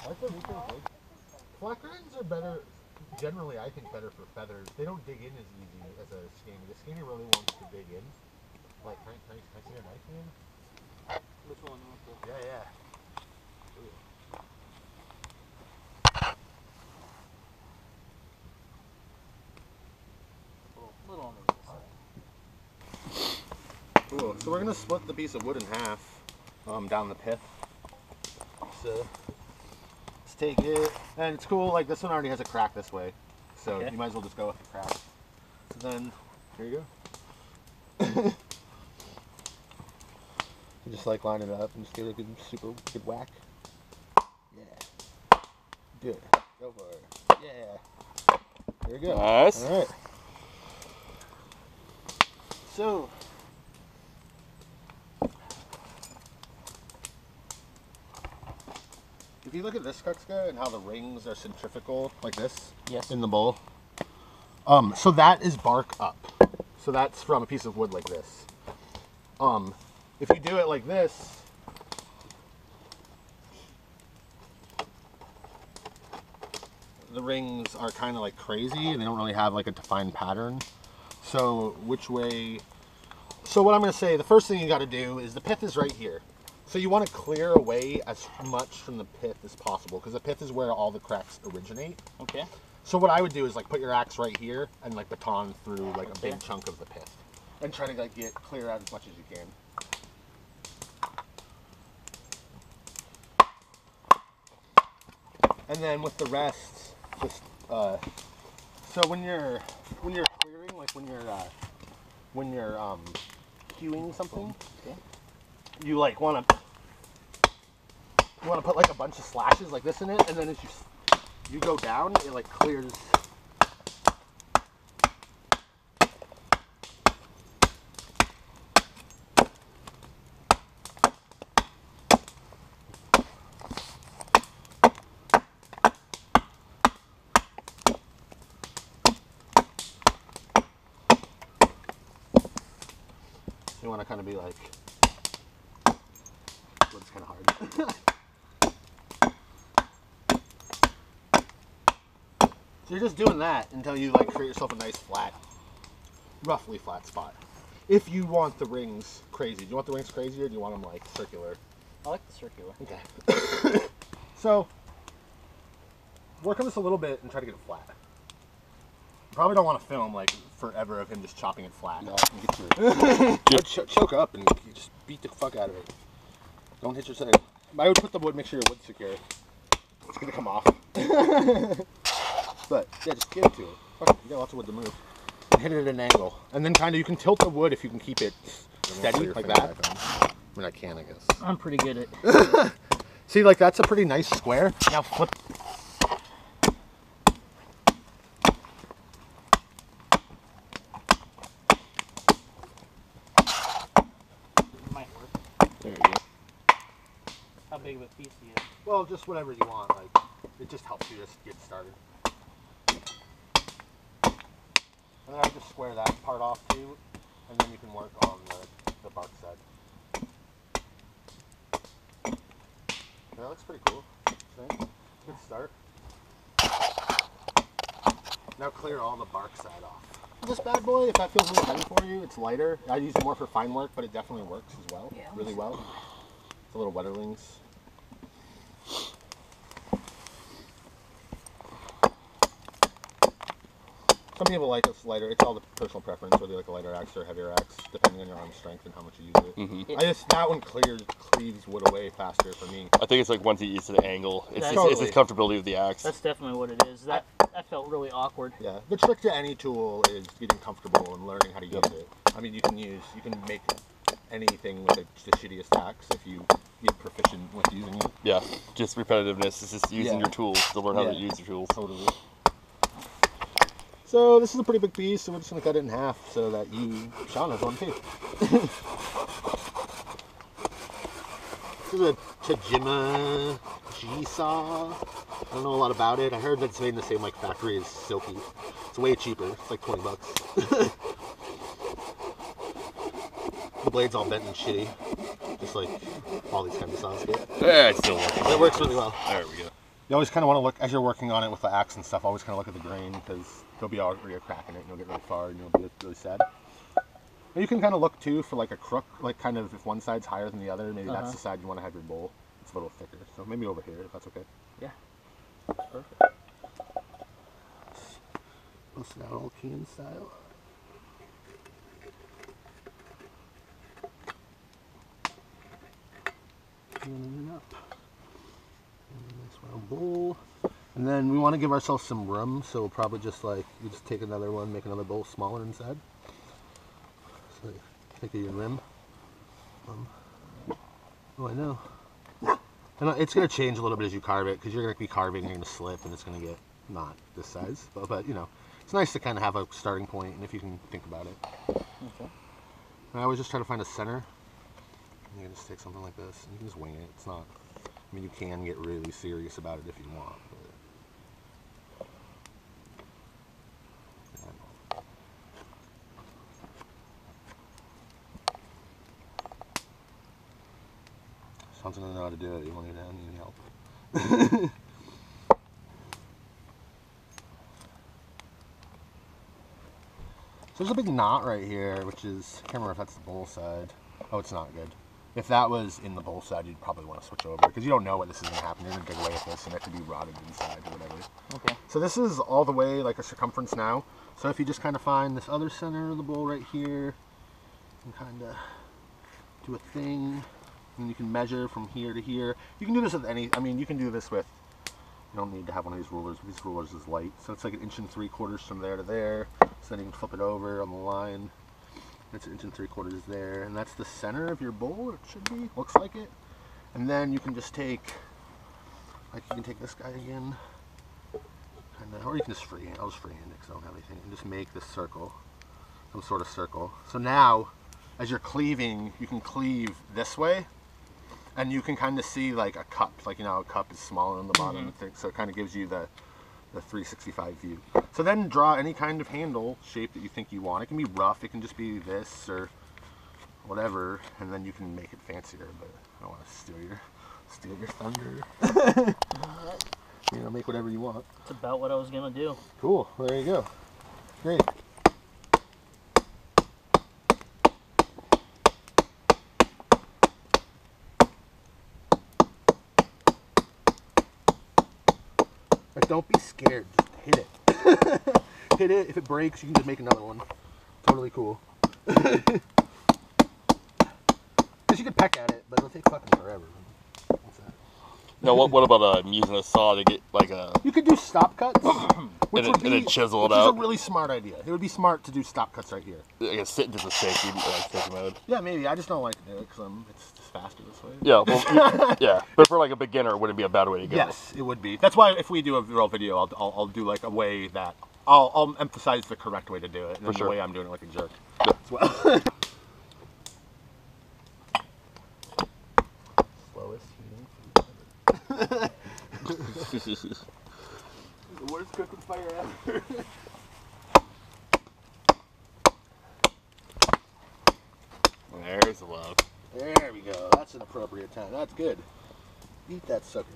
like the weaker wood. Flat grinds are better, generally I think better for feathers. They don't dig in as easy as a skeiny. The skeiny really wants to dig in. Like, can I see your knife, man? Which one? Yeah, yeah. Little on the side. Cool. So we're gonna split the piece of wood in half, down the pith. So let's take it, and it's cool. Like this one already has a crack this way, so Okay. you might as well just go with the crack. So then here you go. You just like line it up and just give it a good, super good whack. Yeah. Good. Go for it. Yeah. There you go. Nice. All right. So. If you look at this Kuksa and how the rings are centrifugal like this Yes. in the bowl, so that is bark up. So that's from a piece of wood like this. If you do it like this, the rings are kind of like crazy and they don't really have like a defined pattern. So which way? So what I'm going to say, the first thing you got to do is the pith is right here. So you want to clear away as much from the pith as possible because the pith is where all the cracks originate. Okay. So what I would do is like put your axe right here and like baton through like a big chunk of the pith and try to like get clear out as much as you can. And then with the rest, just so when you're clearing, like when you're hewing something, Okay. you like want to put like a bunch of slashes like this in it, and then as you go down, it like clears. You want to kind of be like, well, it's kind of hard. So you're just doing that until you like create yourself a nice flat, roughly flat spot. If you want the rings crazy, do you want the rings crazy or do you want them like circular? I like the circular. Okay. So work on this a little bit and try to get it flat. You probably don't want to film like forever of him just chopping it flat. No, Get your choke up and you just beat the fuck out of it. Don't hit your side. I would put the wood, make sure your wood's secure. It's gonna come off. But yeah, just give it to it. Fuck it, you got lots of wood to move. And hit it at an angle. And then kind of you can tilt the wood if you can keep it steady like that. I mean, I can, I guess. I'm pretty good at. See, like that's a pretty nice square. Now flip. Might work. There you go. How big of a piece do you have? Well, just whatever you want. Like, it just helps you just get started. And then I just square that part off too, and then you can work on the bark side. That looks pretty cool. See? Good start. Now clear all the bark side off. This bad boy, if that feels really heavy for you, it's lighter. I use it more for fine work, but it definitely works as well. Yeah, really well. It's a little Wetterlings. Some people like this lighter. It's all the personal preference, whether you like a lighter axe or a heavier axe, depending on your arm strength and how much you use it. Mm-hmm. That one cleaves wood away faster for me. I think it's like once you get used to the angle, it's Totally. it's comfortability with the axe. That's definitely what it is. That felt really awkward. Yeah, the trick to any tool is getting comfortable and learning how to use it. I mean, you can make anything with the shittiest axe if you get proficient with using it. Yeah, just repetitiveness. It's just using Yeah. your tools to learn how to Yeah. use your tools. Totally. So this is a pretty big piece, so we're just gonna cut it in half so that Sean has one too. This is a Tajima G-saw. I don't know a lot about it. I heard that it's made in the same like factory as Silky. It's way cheaper. It's like $20. The blade's all bent and shitty, just like all these kinds of saws get. Yeah, it still works. It works really well. There we go. You always kind of want to look, as you're working on it with the axe and stuff, always kind of look at the grain, because there'll be already a crack in it and you'll get really far and you'll be really sad. And you can kind of look too for like a crook, like kind of if one side's higher than the other, maybe that's the side you want to have your bowl. It's a little thicker, so maybe over here if that's okay. Yeah. Perfect. Bust it out all can style. And up. And a nice round bowl. And then we want to give ourselves some room, so we'll probably just like, you just take another one, make another bowl smaller inside. So think of your rim. Oh, I know. And it's going to change a little bit as you carve it, because you're going to be carving and you're going to slip and it's going to get not this size. But you know, it's nice to kind of have a starting point, and if you can think about it. Okay. And I always just try to find a center. You can just take something like this, and you can just wing it. It's not, I mean, you can get really serious about it if you want. Someone's gonna know how to do it. You want need help. So there's a big knot right here, which is, I can't remember if that's the bowl side. Oh, it's not good. If that was in the bowl side, you'd probably want to switch over, because you don't know what this is going to happen. You're going to dig away at this, and it could be rotted inside or whatever. Okay. So this is all the way like a circumference now. So if you just kind of find this other center of the bowl right here, and kind of do a thing, and you can measure from here to here. You can do this with any, I mean, you can do this with, you don't need to have one of these rulers. These rulers is light. So it's like 1 3/4 inches from there to there. So then you can flip it over on the line. It's 1 3/4 inches there. And that's the center of your bowl, it should be. Looks like it. And then you can just take, like you can take this guy again. Or you can just freehand. I'll just freehand it because I don't have anything. And just make this circle. Some sort of circle. So now, as you're cleaving, you can cleave this way. And you can kind of see like a cup, like, you know, a cup is smaller on the bottom, so it kind of gives you the 365 view. So then draw any kind of handle shape that you think you want. It can be rough, it can just be this or whatever, and then you can make it fancier, but I don't want to steal your thunder. You know, make whatever you want. That's about what I was gonna do. Cool, well, there you go. Great. But don't be scared, just hit it. Hit it, if it breaks, you can just make another one. Totally cool. Because you could peck at it, but it'll take fucking forever. What's that? No, what about using a saw to get like a... You could do stop cuts, and then chisel it which out. is a really smart idea. It would be smart to do stop cuts right here. I guess sit into the safety mode. Yeah, maybe. I just don't like to do it because it's just faster this way. Yeah, well, yeah. But for like a beginner, it wouldn't be a bad way to go. Yes, it would be. That's why if we do a real video, I'll do like a way that I'll emphasize the correct way to do it, and then the way I'm doing it like a jerk as well. Slowest heating food. The worst cooking fire ever. There's the love. There we go. That's an appropriate time. That's good. Eat that sucker.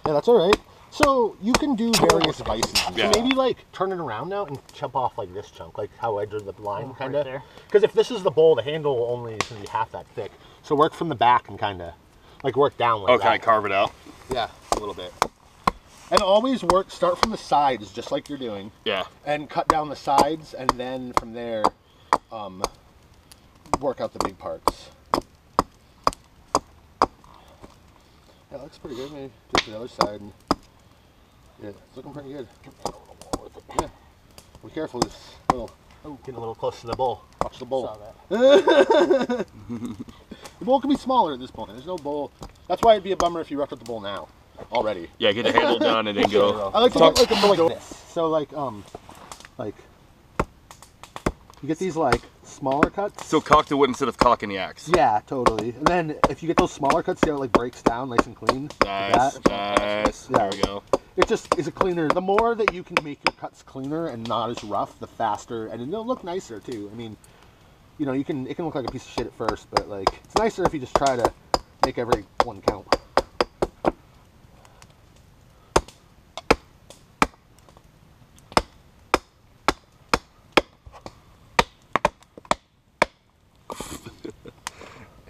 Yeah, that's all right. So you can do various vices. Yeah. So maybe like turn it around now and chop off like this chunk, like how I drew the line, kind of. Right there. Because if this is the bowl, the handle only is going to be half that thick. So work from the back and kind of like work down like that. Okay, carve it out. Yeah, a little bit. And always start from the sides, just like you're doing. Yeah. And cut down the sides, and then from there, work out the big parts. Yeah, that looks pretty good. Maybe do the other side. And, yeah, it's looking pretty good. Yeah. Be careful, this little. Oh, getting a little close to the bowl. Watch the bowl. Saw that. The bowl can be smaller at this point. There's no bowl. That's why it'd be a bummer if you wrecked up the bowl now. Already. Yeah, get the handle done and then go. I like to get like a bowl like this. So like you get these like smaller cuts. So cock the wood instead of cocking the axe. Yeah, totally. And then if you get those smaller cuts, see how it like breaks down nice and clean. Nice, nice. Yeah. There we go. It just is a cleaner. The more that you can make your cuts cleaner and not as rough, the faster, and it'll look nicer too. I mean, you know, it can look like a piece of shit at first, but like it's nicer if you just try to make every one count.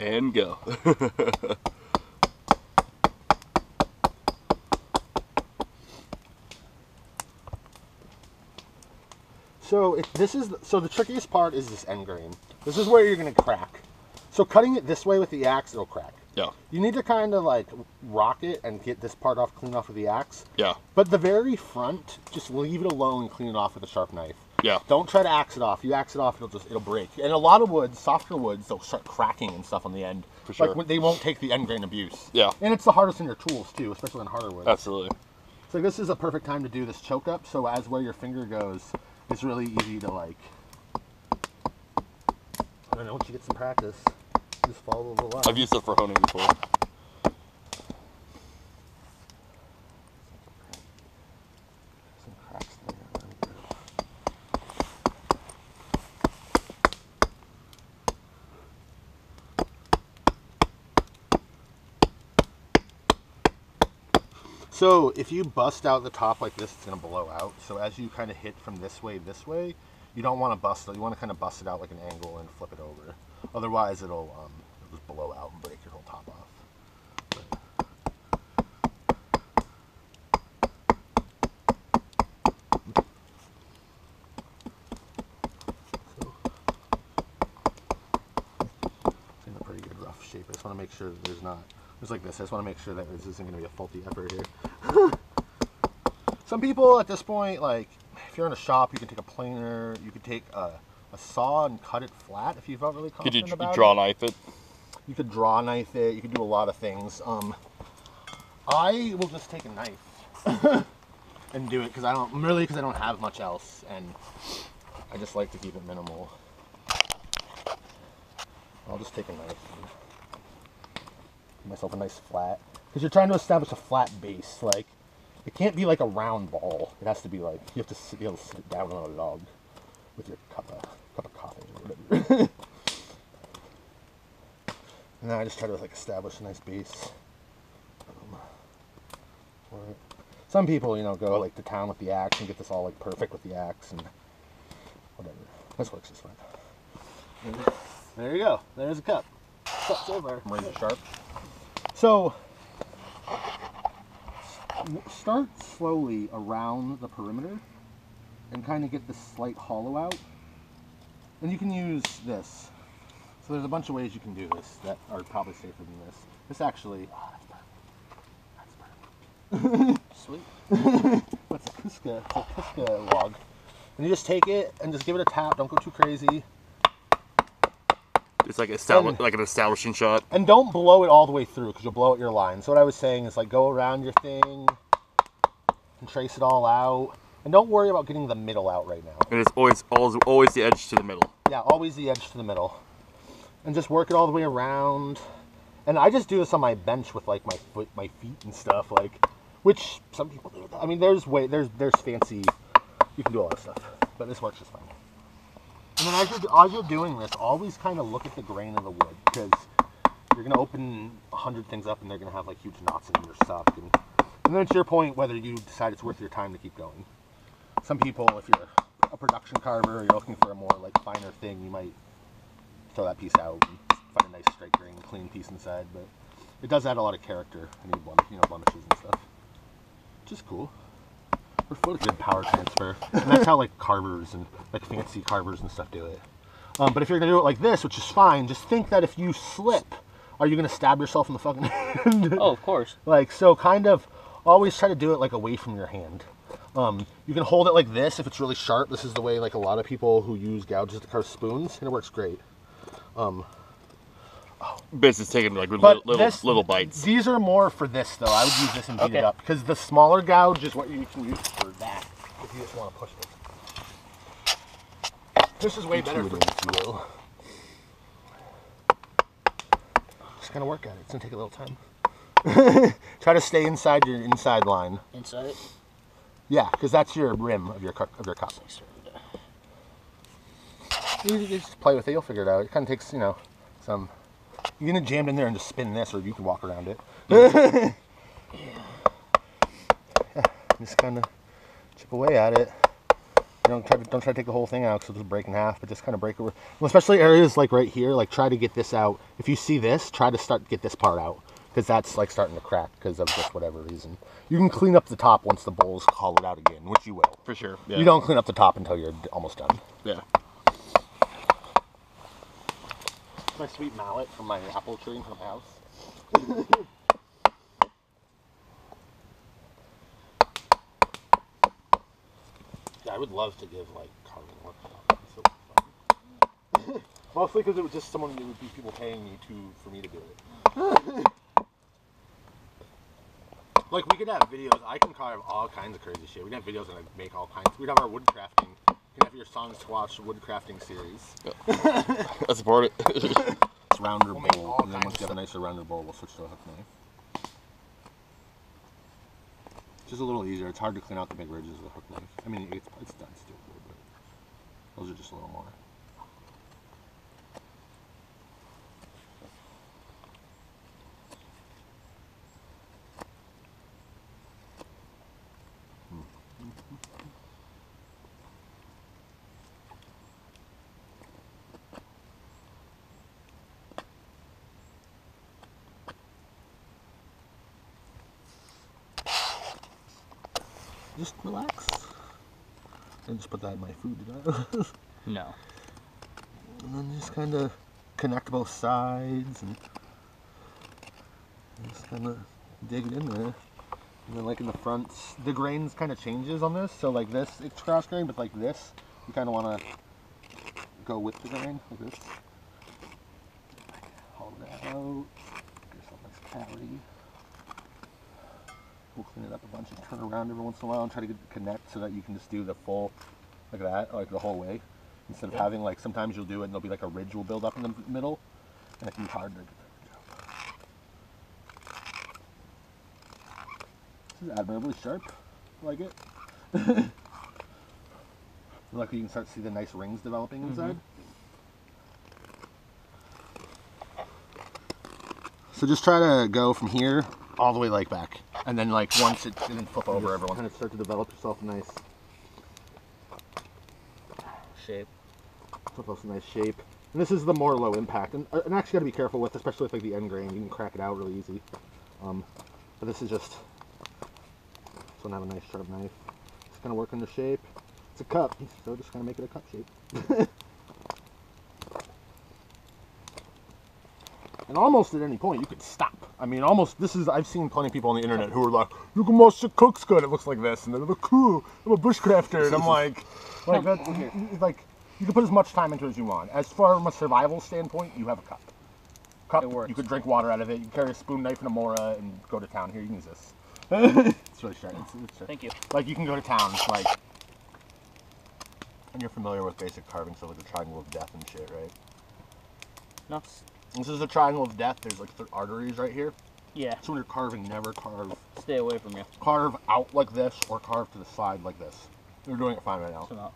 And go. So the trickiest part is this end grain. This is where you're gonna crack. So cutting it this way with the axe, it'll crack. Yeah. You need to kind of like rock it and get this part off, clean off with the axe. Yeah. But the very front, just leave it alone and clean it off with a sharp knife. Yeah. Don't try to axe it off. You axe it off, it'll break. And a lot of woods, softer woods, they'll start cracking and stuff on the end. For sure. Like they won't take the end grain abuse. Yeah. And it's the hardest in your tools too, especially on harder woods. Absolutely. So this is a perfect time to do this choke up. So as where your finger goes, it's really easy to like. I don't know, once you get some practice, just follow the line. I've used it for honing before. Some cracks there. So if you bust out the top like this, it's going to blow out. So as you kind of hit from this way, you don't want to bust it. You want to kind of bust it out like an angle and flip it over. Otherwise, it'll just blow out and break your whole top off. It's in a pretty good rough shape. I just want to make sure that there's not. Just like this, I just want to make sure that this isn't going to be a faulty effort here. Some people at this point, like, if you're in a shop, you can take a planer, you could take a saw and cut it flat if you felt really confident about it. Draw knife it? You could draw knife it, you could do a lot of things. I will just take a knife and do it because I don't have much else, and I just like to keep it minimal. I'll just take a knife and give myself a nice flat, because you're trying to establish a flat base. Like, it can't be like a round ball. It has to be like, you have to be able to sit down on a log with your cup of coffee or whatever. And then I just try to like establish a nice base. Some people, go like to town with the axe and get this all like perfect with the axe and whatever. This works just fine. And there you go. There's a cup. Cup's over. Razor sharp. So start slowly around the perimeter and kind of get this slight hollow out. And you can use this. So there's a bunch of ways you can do this that are probably safer than this. This actually, that's perfect. Sweet. What's a Kuksa? It's a Kuksa log. And you just take it and just give it a tap. Don't go too crazy. It's like like an establishing shot. And don't blow it all the way through because you'll blow out your line. So what I was saying is like go around your thing and trace it all out. And don't worry about getting the middle out right now. And it's always the edge to the middle. Yeah, always the edge to the middle. And just work it all the way around. And I just do this on my bench with like my feet and stuff, like, which some people do. I mean, there's fancy. You can do all that stuff, but this works just fine. And then as you're doing this, always kind of look at the grain of the wood, because you're gonna open 100 things up and they're gonna have like huge knots in them or stuff. And then it's your point whether you decide it's worth your time to keep going. Some people, if you're a production carver or you're looking for a more like finer thing, you might throw that piece out and find a nice straight grain, clean piece inside. But it does add a lot of character and blemishes and stuff, which is cool. What a good power transfer. And that's how like carvers and like fancy carvers and stuff do it. But if you're gonna do it like this, which is fine, just think that if you slip, are you gonna stab yourself in the fucking hand? Oh, of course. Like, so kind of always try to do it like away from your hand. You can hold it like this if it's really sharp. This is the way like a lot of people who use gouges to carve spoons, and it works great. Basically taking like little bites. These are more for this though. I would use this and beat it up, because the smaller gouge is what you can use for that if you just want to push this. This is way better for this, if you will. Just kind of work at it. It's gonna take a little time. Try to stay inside your inside line. Inside it? Yeah, because that's your rim of your cup. You just play with it. You'll figure it out. It kind of takes, some. You're gonna jam in there and just spin this, or you can walk around it. Yeah. Just kind of chip away at it. Don't try to take the whole thing out because it'll just break in half, but just kind of break over. Well, especially areas like right here, like try to get this out. If you see this, try to get this part out because that's like starting to crack because of just whatever reason. You can clean up the top once the bowl's hollowed out again, which you will. For sure. Yeah. You don't clean up the top until you're almost done. Yeah. My sweet mallet from my apple tree in front of my house. Yeah, I would love to give like carving workshops. It's so fun. Mostly because it was just someone, it would be people paying me for me to do it. Like we could have videos. I can carve all kinds of crazy shit. We'd have videos and I'd make all kinds. We'd have our wood crafting. You can have your songs to watch wood crafting series. I support it. It's rounder make bowl, all and then kinds once of you have a nicer rounder bowl, we'll switch to a hook knife. It's just a little easier. It's hard to clean out the big ridges with a hook knife. I mean, it's done still, but those are just a little more. Just relax. And just put that in my food, did I? No. And then just kind of connect both sides and just kind of dig it in there. And then like in the front, the grains kind of changes on this. So like this, it's cross grain, but like this, you kind of want to go with the grain like this. Hold that out. Get yourself a nice cavity. We'll clean it up a bunch and turn around every once in a while and try to get it to connect so that you can just do the full, like that, like the whole way. Instead of having like, sometimes you'll do it and there'll be like a ridge will build up in the middle and it can be hard to get that job. This is admirably sharp. I like it. Luckily you can start to see the nice rings developing inside. So just try to go from here all the way like back. And then like once it didn't flip over, everyone kind of start to develop yourself a nice Shape. a nice shape. And this is the more low impact. And actually got to be careful with, especially with like the end grain. You can crack it out really easy. But this is just, this one have a nice sharp knife. Just kind of work in the shape. It's a cup, so just kind of make it a cup shape. And almost at any point you could stop. I mean, almost, this is, I've seen plenty of people on the internet who are like, look at my Kuksa, it looks like this, and they're like, cool, I'm a bushcrafter, and I'm like that, like, you can put as much time into it as you want. As far from a survival standpoint, you have a cup. It works. You could drink water out of it, you can carry a spoon, knife, and a mora, and go to town. Here, you can use this. It's really sharp. It's sharp. Thank you. Like, you can go to town, like, and you're familiar with basic carving, so like the triangle of death and shit, right? No. This is the triangle of death. There's like arteries right here. Yeah. So when you're carving, never carve. Stay away from you. Carve out like this or carve to the side like this. You're doing it fine right now. So not.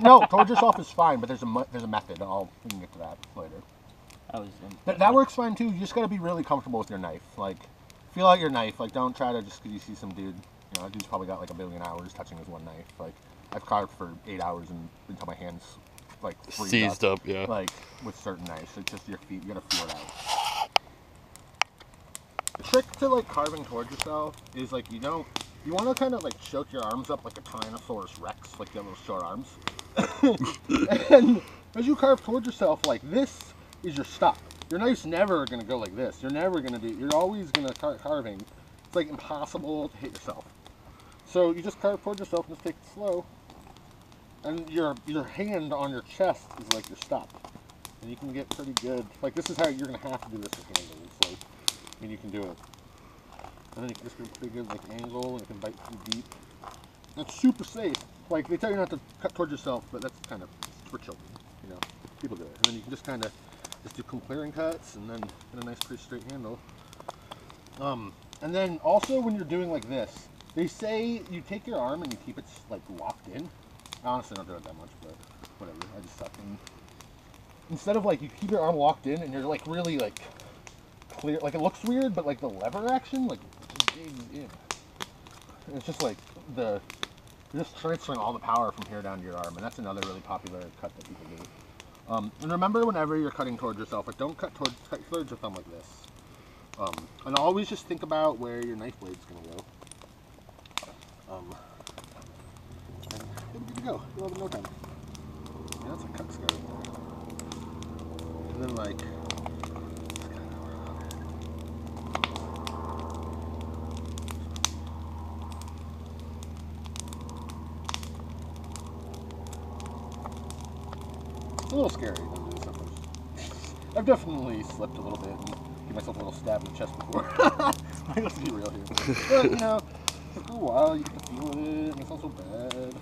No, towards yourself is fine, but there's a method. We can get to that later. I was. That works fine too. You just gotta be really comfortable with your knife. Like, feel out your knife. Like, don't try to just because you see some dude. You know, that dude's probably got like a billion hours touching his one knife. Like, I've carved for 8 hours until my hands like Seized up, yeah. Like with certain knives, it's just your feet. You gotta feel it out. The trick to like carving towards yourself is like you want to kind of like choke your arms up like a Tyrannosaurus Rex, like you have little short arms. And as you carve towards yourself, like this is your stop. Your knife's never gonna go like this. You're always gonna start carving. It's like impossible to hit yourself. So you just carve towards yourself and just take it slow. And your hand on your chest is like your stop. And you can get pretty good. Like this is how you're gonna have to do this with handles. Like, I mean you can do it. And then you can just get a pretty good like angle and it can bite through deep. That's super safe. Like they tell you not to cut towards yourself, but that's kind of for children. You know, people do it. And then you can just kind of just do clearing cuts and then get a nice pretty straight handle. And then also when you're doing like this, they say you take your arm and you keep it like locked in. I honestly don't do it that much, but whatever. I just suck in. Instead of like you keep your arm locked in and you're like really like clear, like it looks weird, but like the lever action like digs in. And it's just like Just transferring all the power from here down to your arm, and that's another really popular cut that people do. And remember, whenever you're cutting towards yourself, like don't cut towards your thumb like this. And always just think about where your knife blade's gonna go. And it'll be good to go. You'll have no time. Yeah, that's a Kuksa right there. And then like. It's a little scary to do something. I've definitely slipped a little bit and give myself a little stab in the chest before. I have to be real here. But, you know, after a while, you get to feel it, and it's not so bad.